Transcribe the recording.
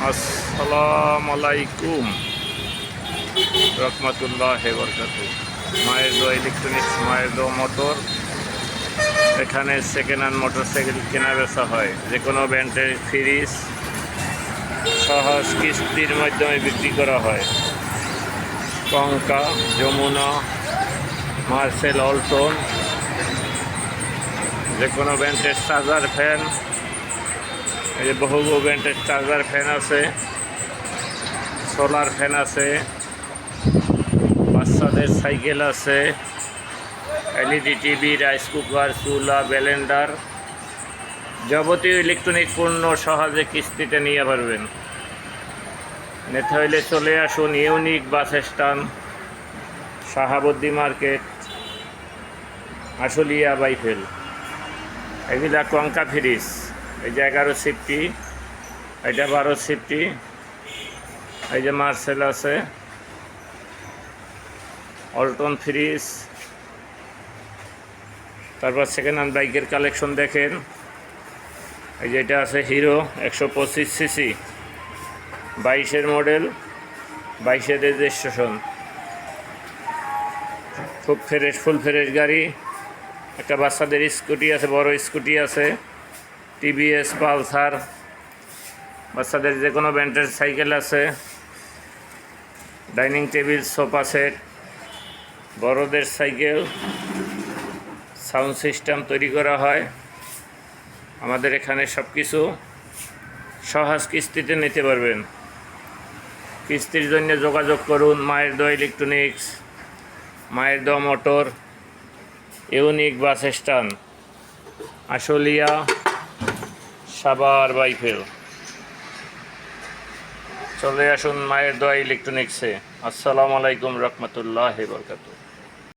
আসসালামু আলাইকুম রহমতুল্লাহ বরকাতু। মায়ের দোয়া ইলেকট্রনিক্স, মায়ের দোয়া মোটর। এখানে সেকেন্ড হ্যান্ড মোটরসাইকেল কেনা বেচা হয়। যে কোনো ব্র্যান্ডের ফ্রিজ সহজ কিস্তির মাধ্যমে বিক্রি করা হয়। কঙ্কা, যমুনা, মার্সেল, অল্টন, যে কোনো ব্র্যান্ডের চার্জার ফ্যান, এই যে বহু ব্র্যান্ডের চার্জার ফ্যান আছে, সোলার ফ্যান আছে, বাচ্চাদের সাইকেল আছে, এলইডি টিভি, রাইস কুকার, চুলা, ব্লেন্ডার, যাবতীয় ইলেকট্রনিক পণ্য সহজে কিস্তিতে নিয়ে পারবেন। নিতে হইলে চলে আসুন unique bus stand, Shahabuddin market, Ashulia Baipail. এগুলা কঙ্কা ফ্রিজ, এই যে 11 সিফটি, এটা 12 সিফটি, এই যে মার্সেল আছে, অল্টন ফ্রিজ। তারপর সেকেন্ড হ্যান্ড বাইকের কালেকশন দেখেন। এই যে এটা আছে হিরো 125 সিসি, 22-এর মডেল, 22-এর রেজিস্ট্রেশন, খুব ফ্রেশ, ফুল ফ্রেশ গাড়ি। একটা বাচ্চাদের স্কুটি আছে, বড় স্কুটি আছে, টিভিএস, পালসার, বাচ্চাদের যে কোনো ব্র্যান্ডের সাইকেল আছে, ডাইনিং টেবিল, সোফা সেট, বড়দের সাইকেল, সাউন্ড সিস্টেম তৈরি করা হয়। আমাদের এখানে সব কিছু সহজ কিস্তিতে নিতে পারবেন। কিস্তির জন্য যোগাযোগ করুন মায়ের দোয়া ইলেকট্রনিক্স, মায়ের দোয়া motor, unique bus stand, Ashulia, Savar Baipail. চলে আসুন মায়ের দোয়া ইলেকট্রনিক্সে। আসসালামু আলাইকুম রহমতুল্লাহ বরকাতুহু।